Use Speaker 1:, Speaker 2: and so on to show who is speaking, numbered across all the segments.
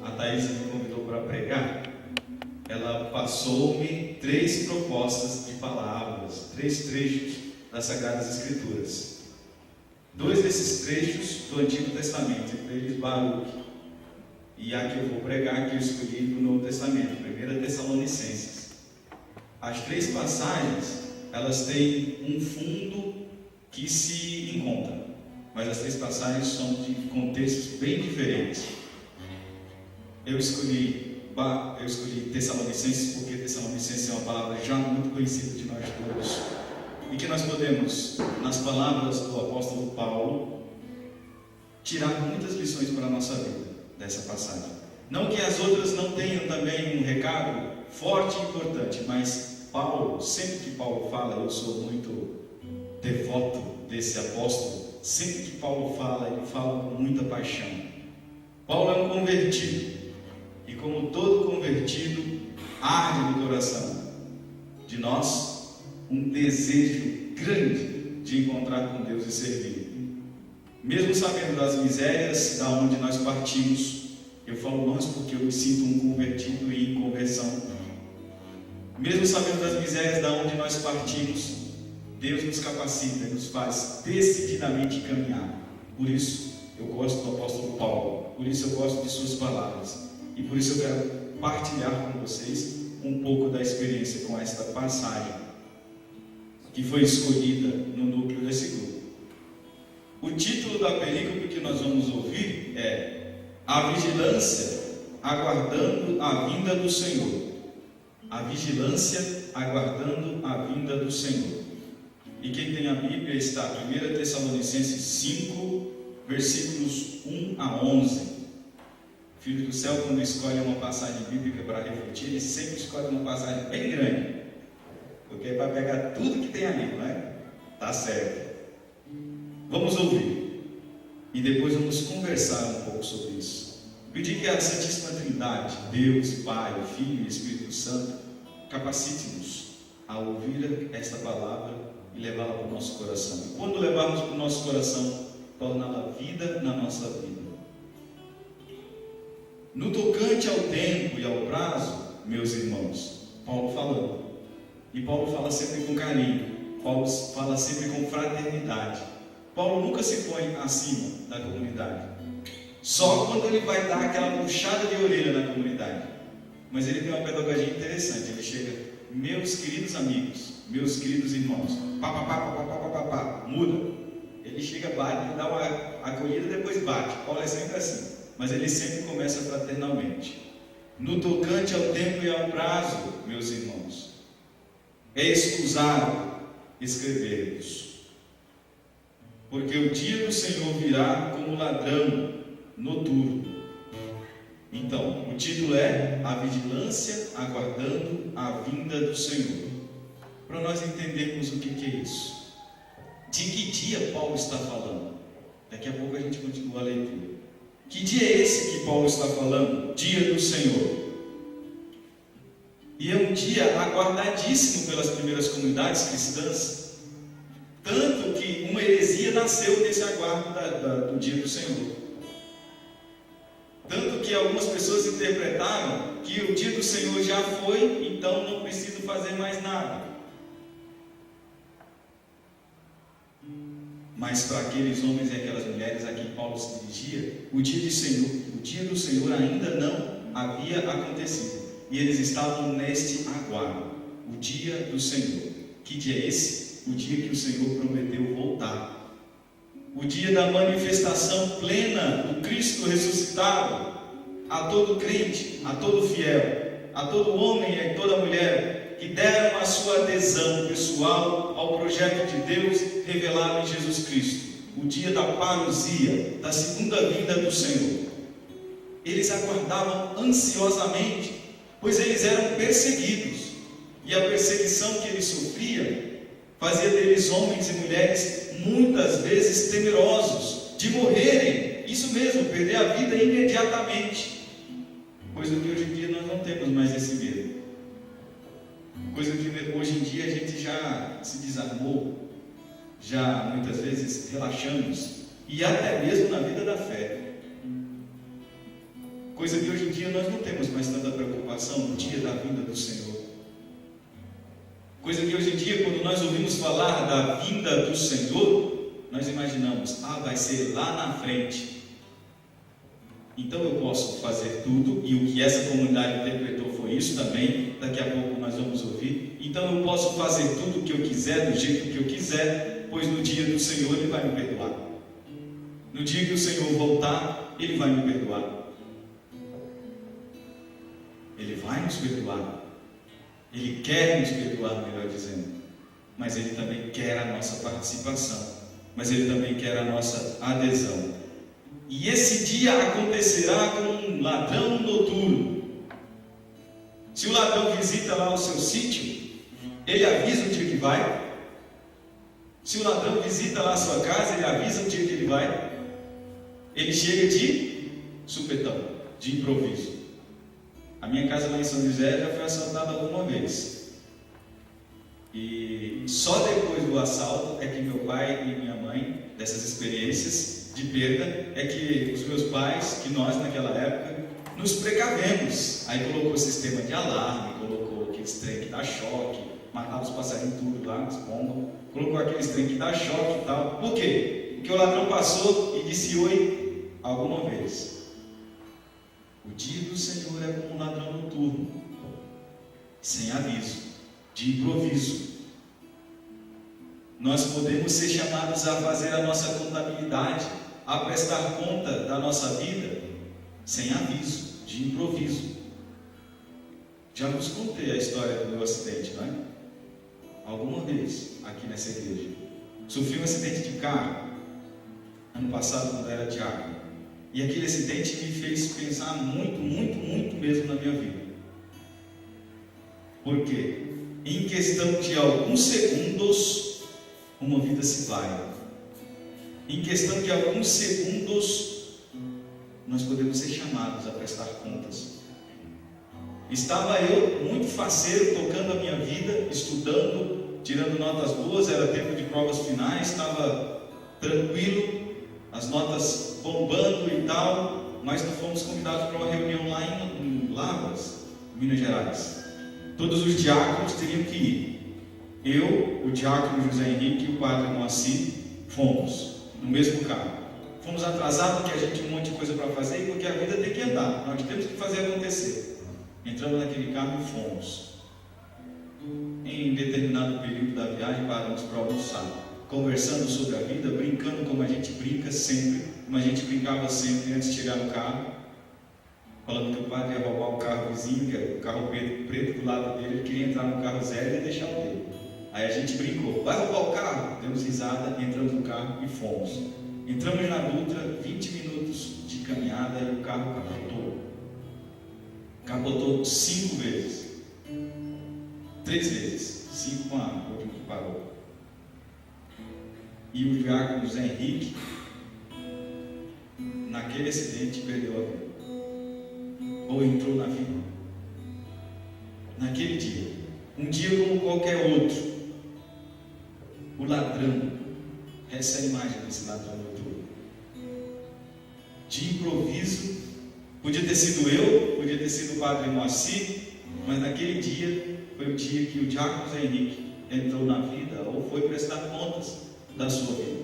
Speaker 1: a Thaís me convidou para pregar, ela passou-me 3 propostas de palavras, 3 trechos das Sagradas Escrituras. 2 desses trechos do Antigo Testamento, entre eles Baruque, e a que eu vou pregar, que eu escolhi do Novo Testamento, 1 Tessalonicenses. As 3 passagens, elas têm um fundo que se encontra, mas as 3 passagens são de contextos bem diferentes. Eu escolhi Tessalonicenses porque Tessalonicenses é uma palavra já muito conhecida de nós todos, e que nós podemos, nas palavras do apóstolo Paulo, tirar muitas lições para a nossa vida dessa passagem. Não que as outras não tenham também um recado forte e importante, mas Paulo, sempre que Paulo fala, eu sou muito devoto desse apóstolo, sempre que Paulo fala, ele fala com muita paixão. Paulo é um convertido, e como todo convertido, arde no coração de nós um desejo grande de encontrar com Deus e servir. Mesmo sabendo das misérias da onde nós partimos, eu falo nós porque eu me sinto um convertido e em conversão. Mesmo sabendo das misérias da onde nós partimos, Deus nos capacita e nos faz decididamente caminhar. Por isso eu gosto do apóstolo Paulo, por isso eu gosto de suas palavras, e por isso eu quero partilhar com vocês um pouco da experiência com esta passagem que foi escolhida no núcleo desse grupo. O título da película que nós vamos ouvir é A Vigilância Aguardando a Vinda do Senhor. A vigilância aguardando a vinda do Senhor. E quem tem a Bíblia está 1 Tessalonicenses 5, versículos 1 a 11. O Filho do Céu, quando escolhe uma passagem bíblica para refletir, ele sempre escolhe uma passagem bem grande, porque é para pegar tudo que tem ali, não é? Tá certo. Vamos ouvir e depois vamos conversar um pouco sobre isso. Pedir que a Santíssima Trindade, Deus, Pai, Filho e Espírito Santo, capacite-nos a ouvir esta palavra e levá-la para o nosso coração. E quando levarmos para o nosso coração, torná-la vida na nossa vida. No tocante ao tempo e ao prazo, meus irmãos, Paulo falando, e Paulo fala sempre com carinho, Paulo fala sempre com fraternidade. Paulo nunca se põe acima da comunidade, só quando ele vai dar aquela puxada de orelha na comunidade. Mas ele tem uma pedagogia interessante. Ele chega, meus queridos amigos, meus queridos irmãos, muda. Ele chega, bate, dá uma acolhida, depois bate. Paulo é sempre assim, mas ele sempre começa fraternalmente. No tocante ao tempo e ao prazo, meus irmãos, é escusado escrever-vos, porque o dia do Senhor virá como ladrão noturno. Então, o título é A Vigilância Aguardando a Vinda do Senhor. Para nós entendermos o que é isso. De que dia Paulo está falando? Daqui a pouco a gente continua a leitura. Que dia é esse que Paulo está falando? Dia do Senhor. E é um dia aguardadíssimo pelas primeiras comunidades cristãs, tanto que uma heresia nasceu nesse aguardo do dia do Senhor. Tanto que algumas pessoas interpretaram que o dia do Senhor já foi, então não preciso fazer mais nada. Mas para aqueles homens e aquelas mulheres a quem Paulo se dirigia, o dia do Senhor ainda não havia acontecido. E eles estavam neste aguardo, o dia do Senhor. Que dia é esse? O dia que o Senhor prometeu voltar. O dia da manifestação plena do Cristo ressuscitado a todo crente, a todo fiel, a todo homem e a toda mulher que deram a sua adesão pessoal ao projeto de Deus revelado em Jesus Cristo. O dia da parousia, da segunda vinda do Senhor. Eles aguardavam ansiosamente, pois eles eram perseguidos, e a perseguição que eles sofriam fazia deles homens e mulheres muitas vezes temerosos de morrerem, isso mesmo, perder a vida imediatamente, coisa que hoje em dia nós não temos mais esse medo, coisa que hoje em dia a gente já se desarmou, já muitas vezes relaxamos, e até mesmo na vida da fé, Coisa que hoje em dia nós não temos mais tanta preocupação no dia da vinda do Senhor. Coisa que hoje em dia, quando nós ouvimos falar da vinda do Senhor, nós imaginamos, vai ser lá na frente. Então eu posso fazer tudo, e o que essa comunidade interpretou foi isso também, daqui a pouco nós vamos ouvir. Então eu posso fazer tudo o que eu quiser, do jeito que eu quiser, pois no dia do Senhor Ele vai me perdoar. No dia que o Senhor voltar, Ele vai me perdoar. Ele vai nos perdoar. Ele quer nos perdoar, melhor dizendo. Mas Ele também quer a nossa participação. Mas Ele também quer a nossa adesão. E esse dia acontecerá com um ladrão noturno. Se o ladrão visita lá o seu sítio, ele avisa o dia que vai. Se o ladrão visita lá a sua casa, ele avisa o dia que ele vai. Ele chega de supetão, de improviso. A minha casa lá em São José já foi assaltada alguma vez. E só depois do assalto é que meu pai e minha mãe, dessas experiências de perda, é que os meus pais, que nós naquela época, nos precavemos. Aí colocou o sistema de alarme, colocou aqueles trem que dá choque, matava os passarinhos tudo lá, as pombas, colocou aqueles trem que dá choque e tal. Por quê? Porque o ladrão passou e disse oi alguma vez. O dia do Senhor é como um ladrão noturno, sem aviso, de improviso. Nós podemos ser chamados a fazer a nossa contabilidade, a prestar conta da nossa vida, sem aviso, de improviso. Já vos contei a história do meu acidente, não é? Alguma vez, aqui nessa igreja. Sofri um acidente de carro, ano passado, quando era diácono. E aquele acidente me fez pensar muito mesmo na minha vida. Por quê? Em questão de alguns segundos, uma vida se vai. Em questão de alguns segundos, nós podemos ser chamados a prestar contas. Estava eu muito faceiro, tocando a minha vida, estudando, tirando notas boas, era tempo de provas finais, estava tranquilo, as notas bombando e tal, mas nós fomos convidados para uma reunião lá em Lavras, Minas Gerais. Todos os diáconos teriam que ir. Eu, o diácono José Henrique e o padre Moacir fomos no mesmo carro. Fomos atrasados porque a gente tinha um monte de coisa para fazer e porque a vida tem que andar, nós temos que fazer acontecer. Entramos naquele carro e fomos. Em determinado período da viagem paramos para almoçar, conversando sobre a vida, brincando como a gente brinca sempre, como a gente brincava sempre antes de chegar no carro, falando que o padre ia roubar o carro vizinho, que era o carro preto do lado dele, ele queria entrar no carro zero e deixar o dele. Aí a gente brincou, vai roubar o carro? Demos risada, entramos no carro e fomos. Entramos na Dutra, 20 minutos de caminhada e o carro capotou. Capotou 5 vezes. 3 vezes. 5 com a última que parou. E o diácono José Henrique, naquele acidente, perdeu a vida. Ou entrou na vida. Naquele dia. Um dia como qualquer outro. O ladrão. Essa é a imagem desse ladrão noturno. De improviso, podia ter sido eu, podia ter sido o padre Moacir, mas naquele dia foi o dia que o diácono José Henrique entrou na vida ou foi prestar contas da sua vida.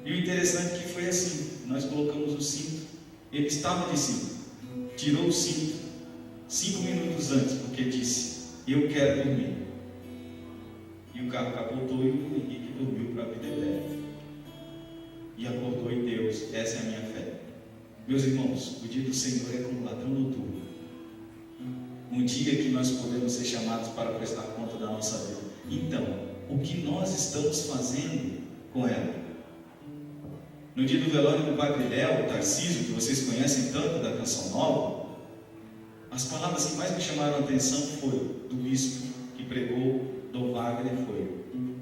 Speaker 1: E o interessante é que foi assim: nós colocamos o cinto, ele estava de cinto, tirou o cinto 5 minutos antes, porque disse: eu quero dormir. E o carro capotou e o Henrique dormiu para a vida eterna. E acordou em Deus. Essa é a minha fé. Meus irmãos, o dia do Senhor é como um ladrão noturno. Um dia que nós podemos ser chamados para prestar conta da nossa vida. Então, o que nós estamos fazendo com ela? No dia do velório do Padre Léo, Tarcísio, que vocês conhecem tanto da Canção Nova, as palavras que mais me chamaram a atenção foi do bispo que pregou, Dom Wagner, foi: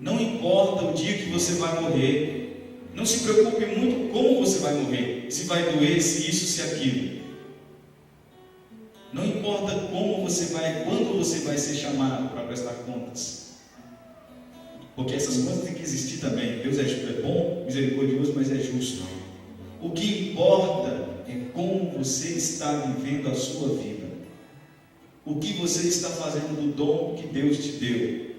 Speaker 1: não importa o dia que você vai morrer, não se preocupe muito como você vai morrer, se vai doer, se isso, se aquilo. Não importa como você vai, quando você vai ser chamado para prestar contas, porque essas coisas têm que existir também. Deus é bom, misericordioso, mas é justo. O que importa é como você está vivendo a sua vida. O que você está fazendo do dom que Deus te deu.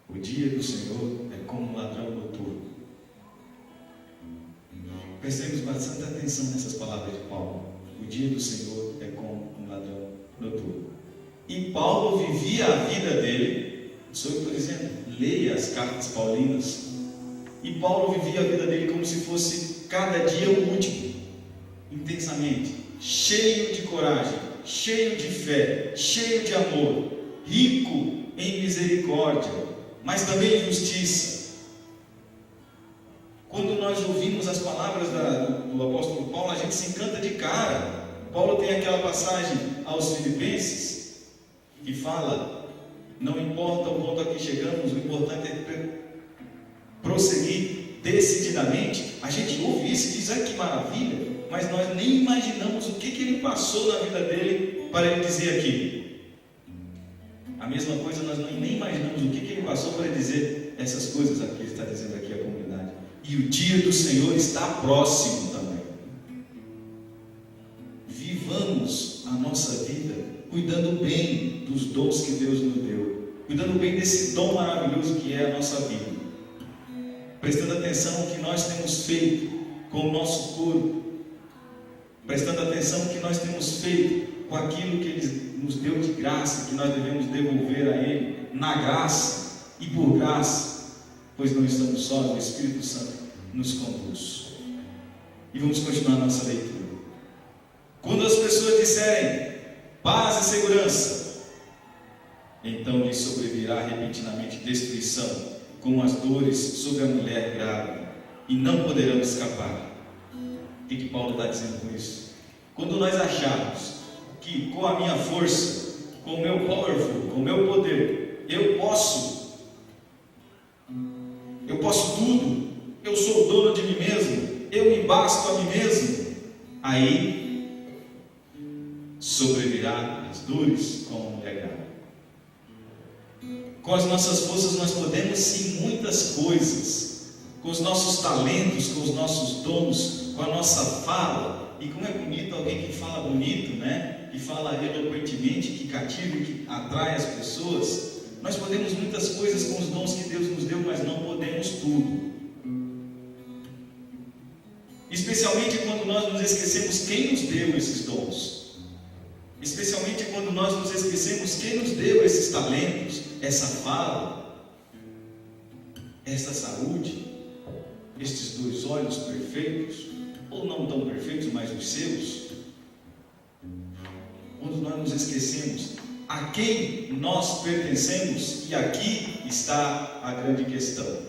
Speaker 1: O dia do Senhor é como um ladrão noturno. Prestemos bastante atenção nessas palavras de Paulo. O dia do Senhor é como um ladrão noturno. E Paulo vivia a vida dele, sou eu que estou dizendo, leia as cartas paulinas. E Paulo vivia a vida dele como se fosse cada dia o último, intensamente, cheio de coragem, cheio de fé, cheio de amor, rico em misericórdia, mas também em justiça. Quando nós ouvimos as palavras do apóstolo Paulo, a gente se encanta de cara. Paulo tem aquela passagem aos Filipenses que fala: não importa o ponto a que chegamos, o importante é prosseguir decididamente. A gente ouve isso e diz: ah, que maravilha, mas nós nem imaginamos o que ele passou na vida dele para ele dizer aquilo. A mesma coisa, nós nem imaginamos o que ele passou para ele dizer essas coisas aqui, ele está dizendo aqui à comunidade. E o dia do Senhor está próximo também. Vivamos a nossa vida cuidando bem dos dons que Deus nos deu, cuidando bem desse dom maravilhoso que é a nossa vida, prestando atenção no que nós temos feito com o nosso corpo, prestando atenção no que nós temos feito com aquilo que Ele nos deu de graça, que nós devemos devolver a Ele, na graça e por graça, pois não estamos sós, o Espírito Santo nos conduz. E vamos continuar nossa leitura. Quando as pessoas disserem paz e segurança, então lhes sobrevirá repentinamente destruição, como as dores sobre a mulher grávida, e não poderão escapar. O que Paulo está dizendo com isso? Quando nós acharmos que com a minha força, com o meu powerful, com o meu poder, eu posso tudo, eu sou o dono de mim mesmo, eu me basto a mim mesmo, aí sobrevirá as dores como a mulher grávida. Com as nossas forças nós podemos sim muitas coisas, com os nossos talentos, com os nossos dons, com a nossa fala. E como é bonito alguém que fala bonito, né? Que fala eloquentemente, que cativa, que atrai as pessoas. Nós podemos muitas coisas com os dons que Deus nos deu, mas não podemos tudo. Especialmente quando nós nos esquecemos quem nos deu esses dons. Especialmente quando nós nos esquecemos quem nos deu esses talentos, essa fala, essa saúde, estes 2 olhos perfeitos, ou não tão perfeitos, mas os seus. Quando nós nos esquecemos a quem nós pertencemos, e aqui está a grande questão.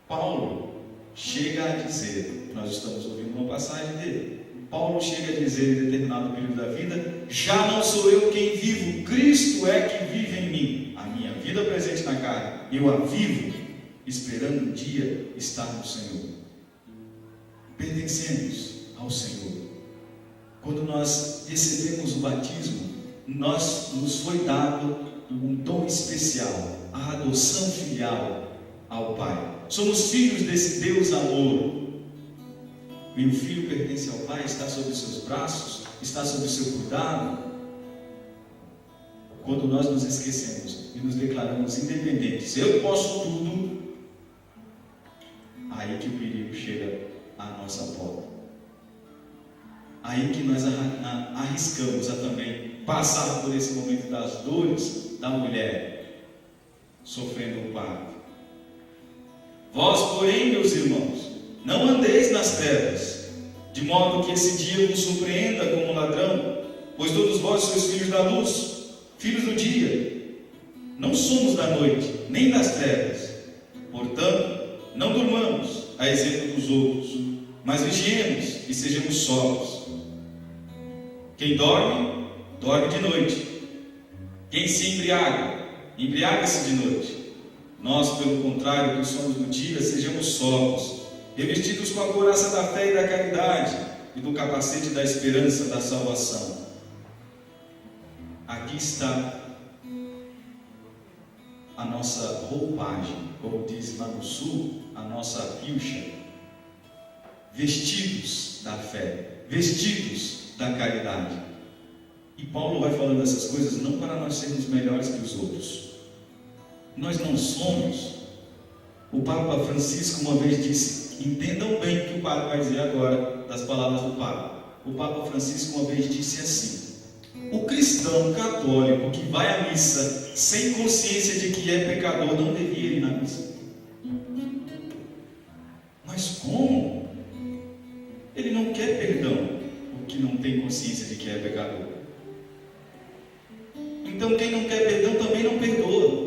Speaker 1: Paulo chega a dizer, nós estamos ouvindo uma passagem dele, Paulo chega a dizer em determinado período da vida: já não sou eu quem vivo, Cristo é que vive em mim. A minha vida presente na carne, eu a vivo, esperando um dia estar no Senhor. Pertencemos ao Senhor. Quando nós recebemos o batismo, nos foi dado um dom especial, a adoção filial ao Pai. Somos filhos desse Deus amor. E o filho pertence ao Pai, está sob os seus braços, está sob o seu cuidado. Quando nós nos esquecemos e nos declaramos independentes, eu posso tudo, aí que o perigo chega à nossa porta. Aí que nós arriscamos a também passar por esse momento das dores da mulher sofrendo o parto. Vós, porém, meus irmãos, não andeis nas trevas, de modo que esse dia vos surpreenda como ladrão, pois todos vós sois filhos da luz, filhos do dia. Não somos da noite, nem das trevas. Portanto, não durmamos, a exemplo dos outros, mas vigiemos e sejamos sóbrios. Quem dorme, dorme de noite. Quem se embriaga, embriaga-se de noite. Nós, pelo contrário, que somos do dia, sejamos sóbrios, revestidos com a couraça da fé e da caridade, e do capacete da esperança da salvação. Aqui está a nossa roupagem, como diz lá no sul, a nossa pilcha. vestidos da fé, vestidos da caridade. E Paulo vai falando essas coisas não para nós sermos melhores que os outros. Nós não somos. O Papa Francisco uma vez disse, entendam bem o que o Papa vai dizer agora, das palavras do Papa. O Papa Francisco uma vez disse assim: o cristão católico que vai à missa sem consciência de que é pecador não devia ir na missa. Mas como? Ele não quer perdão, porque não tem consciência de que é pecador. Então quem não quer perdão também não perdoa,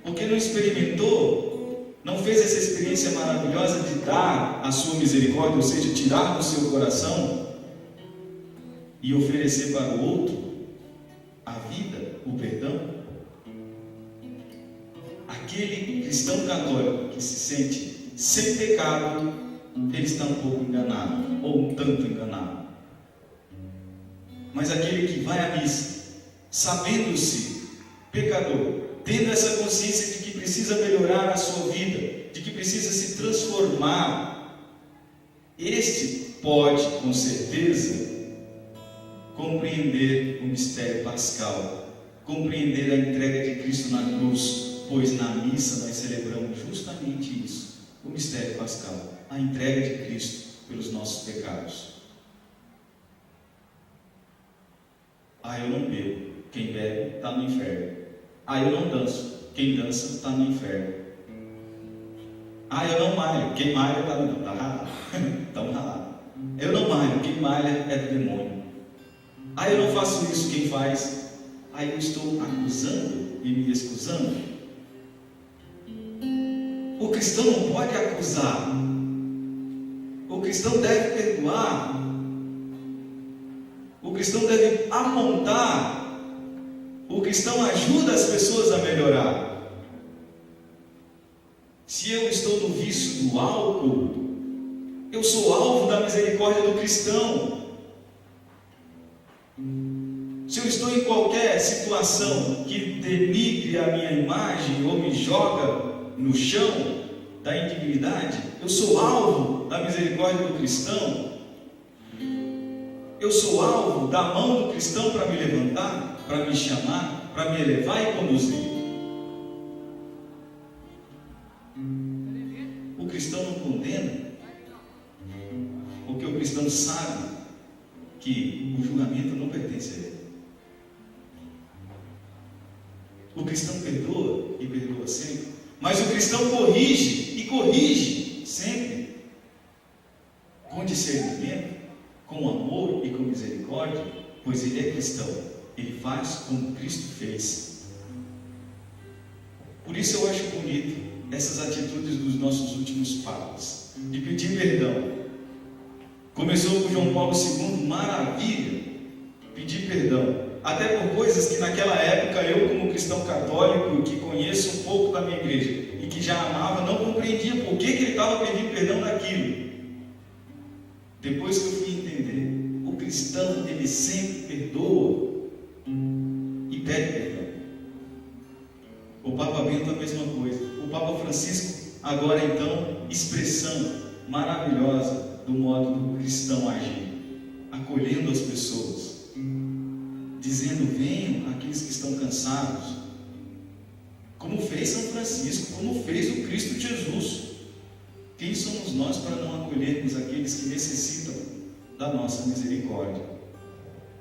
Speaker 1: porque não experimentou, não fez essa experiência maravilhosa de dar a sua misericórdia, ou seja, tirar do seu coração e oferecer para o outro a vida, o perdão. Aquele cristão católico que se sente sem pecado, ele está um pouco enganado, ou um tanto enganado. Mas aquele que vai à missa, sabendo-se pecador, tendo essa consciência de que precisa melhorar a sua vida, de que precisa se transformar, este pode, com certeza, compreender o mistério pascal, compreender a entrega de Cristo na cruz, pois na missa nós celebramos justamente isso, o mistério pascal, a entrega de Cristo pelos nossos pecados. Eu não bebo, quem bebe está no inferno. Eu não danço, quem dança está no inferno. Eu não malho, quem malha está no... Está ralado, estão ralado. Eu não malho, quem malha é do demônio. Eu não faço isso, quem faz? Eu estou acusando e me excusando. O cristão não pode acusar. O cristão deve perdoar. O cristão deve apontar. O cristão ajuda as pessoas a melhorar. Se eu estou no vício do álcool, eu sou alvo da misericórdia do cristão. Se eu estou em qualquer situação que denigre a minha imagem ou me joga no chão da indignidade, eu sou alvo da misericórdia do cristão. Eu sou alvo da mão do cristão para me levantar, para me chamar, para me elevar e conduzir. O cristão não condena, porque o cristão sabe que o julgamento não pertence a ele. O cristão perdoa e perdoa sempre, mas o cristão corrige e corrige sempre, com discernimento, com amor e com misericórdia, pois ele é cristão, ele faz como Cristo fez. Por isso eu acho bonito essas atitudes dos nossos últimos papas, de pedir perdão. Começou com João Paulo II, maravilha, pedir perdão, até por coisas que naquela época eu, como cristão católico, que conheço um pouco da minha igreja, e que já amava, não compreendia por que ele estava pedindo perdão daquilo. Depois que eu fui entender, o cristão, ele sempre perdoa e pede perdão. O Papa Bento a mesma coisa. O Papa Francisco, agora então, expressão maravilhosa do modo do cristão agir, acolhendo as pessoas, dizendo: venham aqueles que estão cansados, como fez São Francisco, como fez o Cristo Jesus. Quem somos nós para não acolhermos aqueles que necessitam da nossa misericórdia?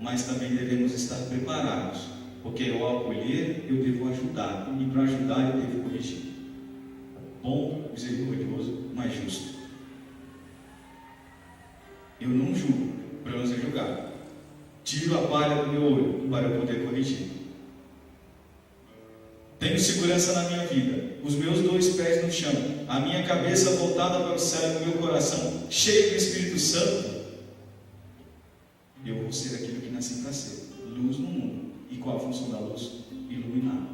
Speaker 1: Mas também devemos estar preparados, porque ao acolher eu devo ajudar, e para ajudar eu devo corrigir. Bom, misericordioso, mas justo. Eu não julgo para não ser julgado. Tiro a palha do meu olho para eu poder corrigir. Tenho segurança na minha vida, os meus 2 pés no chão, a minha cabeça voltada para o céu e o meu coração cheio do Espírito Santo. Eu vou ser aquilo que nasci para ser, luz no mundo. E qual a função da luz? Iluminar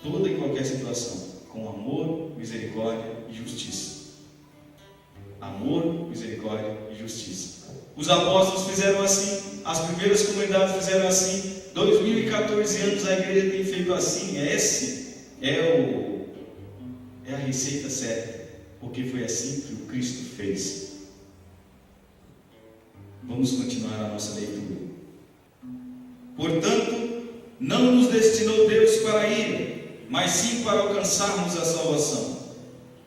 Speaker 1: toda e qualquer situação, com amor, misericórdia e justiça. Amor, misericórdia e justiça. Os apóstolos fizeram assim, as primeiras comunidades fizeram assim. 2014 anos a igreja tem feito assim. Esse é a receita certa.
Speaker 2: porque foi assim que o Cristo fez. Vamos continuar a nossa leitura. Portanto, não nos destinou Deus para a ira, mas sim para alcançarmos a salvação,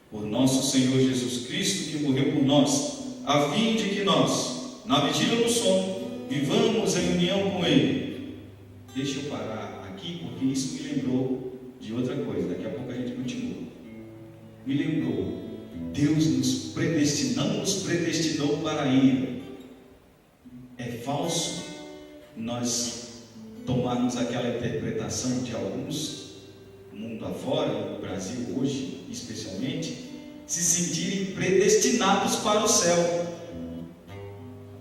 Speaker 2: por nosso Senhor Jesus Cristo, que morreu por nós, a fim de que nós, na vigília do sono, vivamos em união com Ele. Deixa eu parar aqui, porque isso me lembrou de outra coisa. Daqui a pouco a gente continua. Me lembrou, Deus não nos predestinou para a ira. É falso nós tomarmos aquela interpretação de alguns, mundo afora, no Brasil hoje especialmente, se sentirem predestinados para o céu.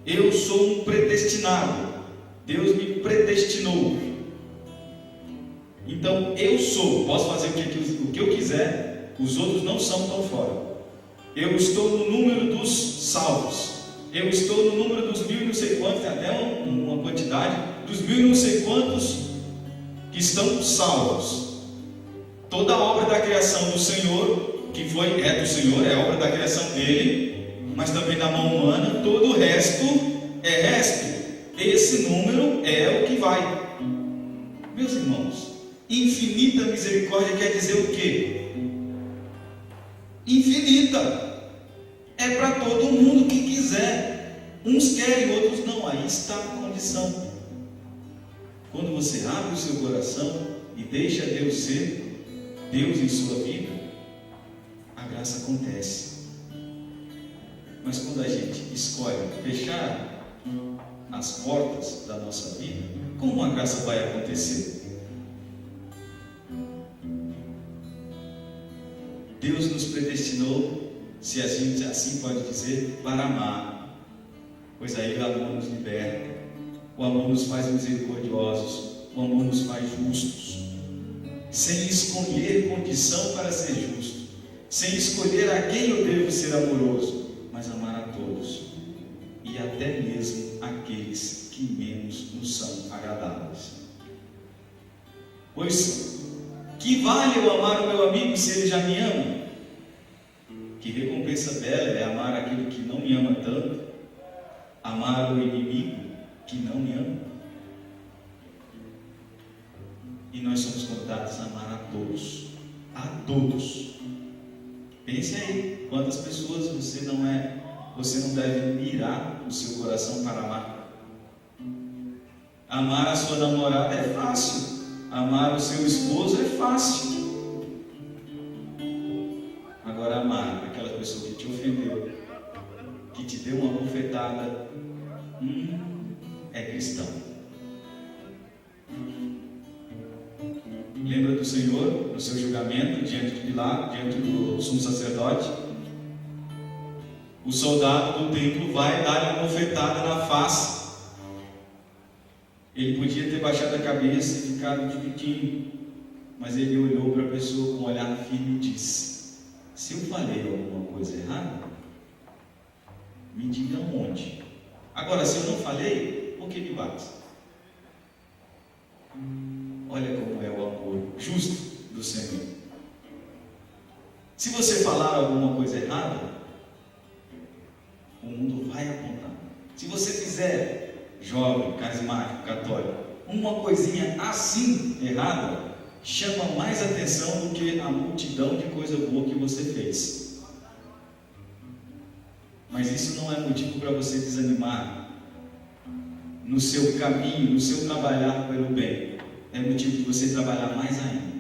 Speaker 2: Eu sou um predestinado, Deus me predestinou, então eu sou, posso fazer o que eu quiser, os outros não são tão fora. Eu estou no número dos salvos, eu estou no número dos 1000 e não sei quantos, tem até uma quantidade, dos 1000 e não sei quantos que estão salvos. Toda a obra da criação do Senhor, que é do Senhor, é obra da criação dele, mas também da mão humana, todo o resto é resto. Esse número é o que vai. Meus irmãos, infinita misericórdia quer dizer o quê? Infinita. É para todo mundo que quiser. Uns querem, outros não. Aí está a condição. Quando você abre o seu coração e deixa Deus ser Deus em sua vida, a graça acontece. Mas quando a gente escolhe fechar as portas da nossa vida, como a graça vai acontecer? Deus nos predestinou, se a gente assim pode dizer, para amar, pois aí o amor nos liberta, o amor nos faz misericordiosos, o amor nos faz justos, sem escolher condição para ser justo, sem escolher a quem eu devo ser amoroso, mas amar a todos, e até mesmo aqueles que menos nos são agradáveis. Pois que vale eu amar o meu amigo se ele já me ama? Que recompensa bela é amar aquele que não me ama tanto, amar o inimigo que não me ama. E nós somos convidados a amar a todos, a todos. Pense aí, quantas pessoas você não deve mirar o seu coração para amar. Amar a sua namorada é fácil, amar o seu esposo é fácil. Agora amar aquela pessoa que te ofendeu, que te deu uma bofetada, é cristão. Lembra do Senhor, no seu julgamento, diante de Pilato, diante do sumo sacerdote? O soldado do templo vai dar uma bofetada na face. Ele podia ter baixado a cabeça e ficado dividindo, mas ele olhou para a pessoa com um olhar firme e disse: se eu falei alguma coisa errada, me diga onde. Agora, se eu não falei, por que me bate? Olha como é o amor justo do Senhor. Se você falar alguma coisa errada, o mundo vai apontar. Se você fizer, jovem, carismático, católico, uma coisinha assim errada, chama mais atenção do que a multidão de coisa boa que você fez. Mas isso não é motivo para você desanimar no seu caminho, no seu trabalhar pelo bem. É motivo de você trabalhar mais ainda,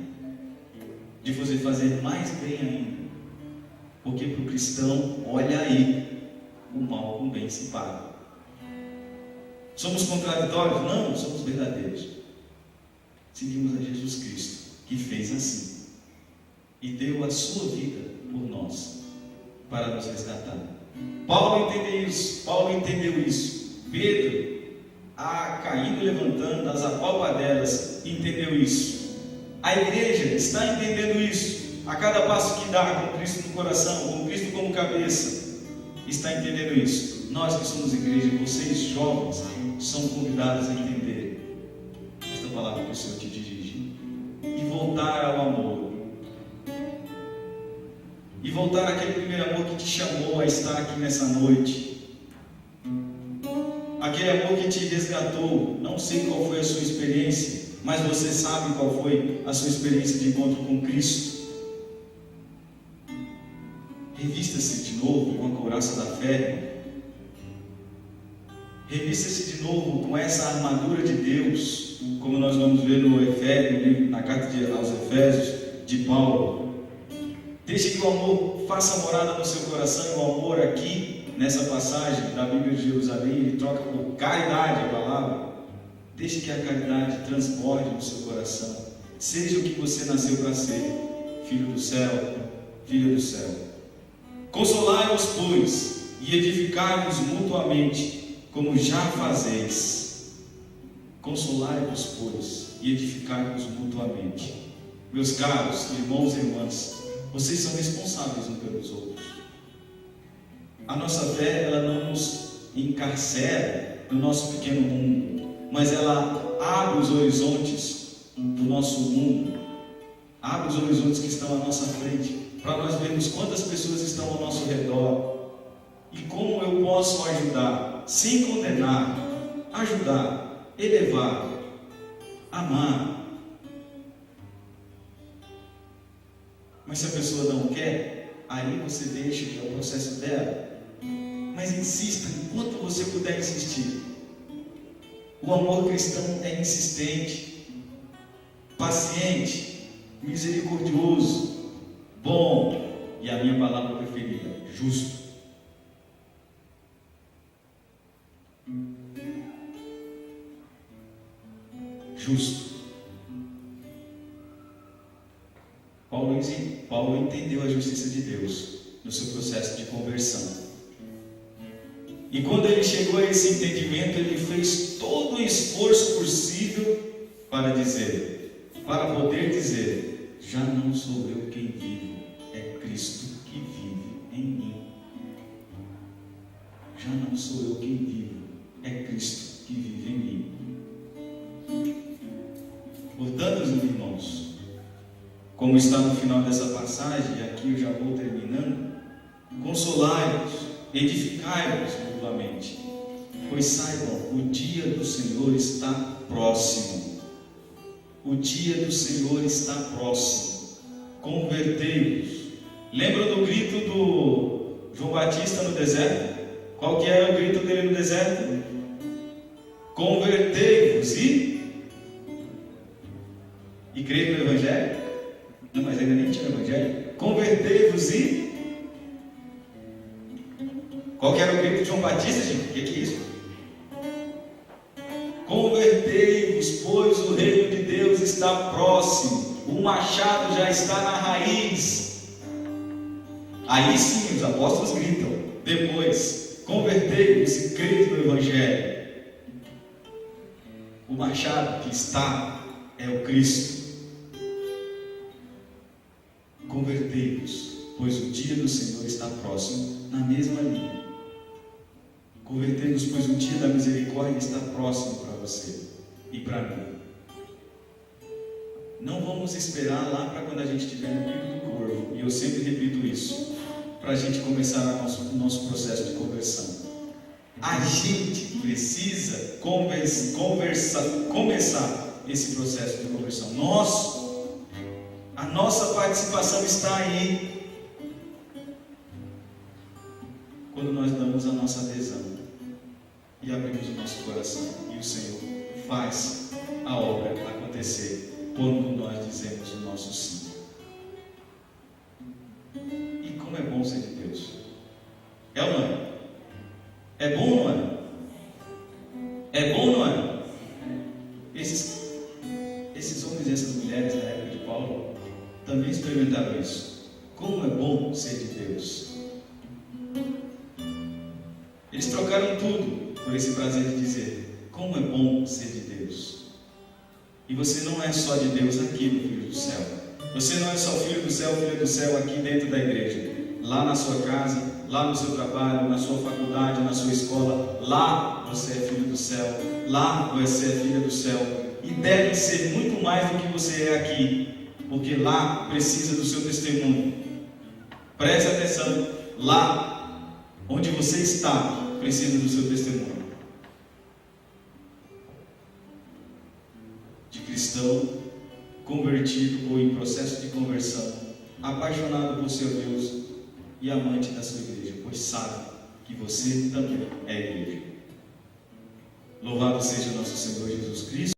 Speaker 2: de você fazer mais bem ainda, porque para o cristão, olha aí, o mal com o bem se paga. Somos contraditórios? Não, somos verdadeiros. Seguimos a Jesus Cristo, que fez assim e deu a sua vida por nós para nos resgatar. Paulo entendeu isso. Pedro, caindo e levantando, as apalpadelas, entendeu isso. A igreja está entendendo isso. A cada passo que dá, com Cristo no coração, com Cristo como cabeça, está entendendo isso. Nós que somos igreja, vocês jovens, são convidados a entender esta palavra que o Senhor te dirige e voltar ao amor. e voltar àquele primeiro amor que te chamou a estar aqui nessa noite. Aquele amor que te resgatou. Não sei qual foi a sua experiência, mas você sabe qual foi a sua experiência de encontro com Cristo. Revista-se de novo com a couraça da fé. Revista-se de novo com essa armadura de Deus, como nós vamos ver no Efésios, na carta aos Efésios de Paulo. Deixe que o amor faça morada no seu coração. E o amor aqui, nessa passagem da Bíblia de Jerusalém, ele troca por caridade a palavra. Deixe que a caridade transborde no seu coração. Seja o que você nasceu para ser, filho do céu, filha do céu. Consolai-vos, pois, e edificai-vos mutuamente, como já fazeis. Consolai-vos, pois, e edificai-vos mutuamente. Meus caros irmãos e irmãs, vocês são responsáveis uns pelos outros. A nossa fé, ela não nos encarcera no nosso pequeno mundo, mas ela abre os horizontes do nosso mundo, abre os horizontes que estão à nossa frente, para nós vermos quantas pessoas estão ao nosso redor e como eu posso ajudar, sem condenar, ajudar, elevar, amar. Mas se a pessoa não quer, aí você deixa que é o processo dela. Mas insista enquanto você puder insistir. O amor cristão é insistente, paciente, misericordioso, bom e a minha palavra preferida, justo. Justo. Paulo entendeu a justiça de Deus no seu processo de conversão. E quando ele chegou a esse entendimento, ele fez todo o esforço possível para poder dizer: já não sou eu quem vivo, é Cristo que vive em mim. Já não sou eu quem vivo, é Cristo que vive em mim. Portanto, meus irmãos, como está no final dessa passagem, e aqui eu já vou terminando, consolai-vos, edificai-vos mutuamente, pois saibam, o dia do Senhor está próximo. O dia do Senhor está próximo. Convertei-vos. Lembra do grito do João Batista no deserto? Qual que era o grito dele no deserto? Convertei-vos e creio no Evangelho? Não, mas ainda nem tinha Evangelho. Convertei-vos e... Qual que era o grito de João Batista, gente? O que é isso? Convertei-vos, pois o reino de Deus está próximo. O machado já está na raiz. Aí sim os apóstolos gritam. Depois, convertei-vos e crede no Evangelho. O machado que está é o Cristo. Convertei-vos, pois o dia do Senhor está próximo, na mesma linha. Convertei-vos, pois o dia da misericórdia está próximo para você e para mim. Não vamos esperar lá para quando a gente estiver no pico do corvo, e eu sempre repito isso, para a gente começar o nosso processo de conversão. A gente precisa começar esse processo de conversão. A nossa participação está aí, quando nós damos a nossa adesão e abrimos o nosso coração, e o Senhor faz a obra acontecer quando nós dizemos o nosso sim. E como é bom ser de Deus. É ou não é? É bom ou não é? É bom ou não é? Esses homens e essas mulheres na época de Paulo também experimentaram isso. Como é bom ser de Deus. Eles trocaram tudo por esse prazer de dizer: como é bom ser de Deus. E você não é só de Deus aqui no Filho do Céu. Você não é só filho do céu, filha do céu aqui dentro da igreja. Lá na sua casa, lá no seu trabalho, na sua faculdade, na sua escola. Lá você é filho do céu. Lá você é filha do céu. E deve ser muito mais do que você é aqui. Porque lá precisa do seu testemunho. Preste atenção, lá onde você está, precisa do seu testemunho. De cristão, convertido ou em processo de conversão, apaixonado por seu Deus e amante da sua igreja, pois sabe que você também é igreja. Louvado seja nosso Senhor Jesus Cristo.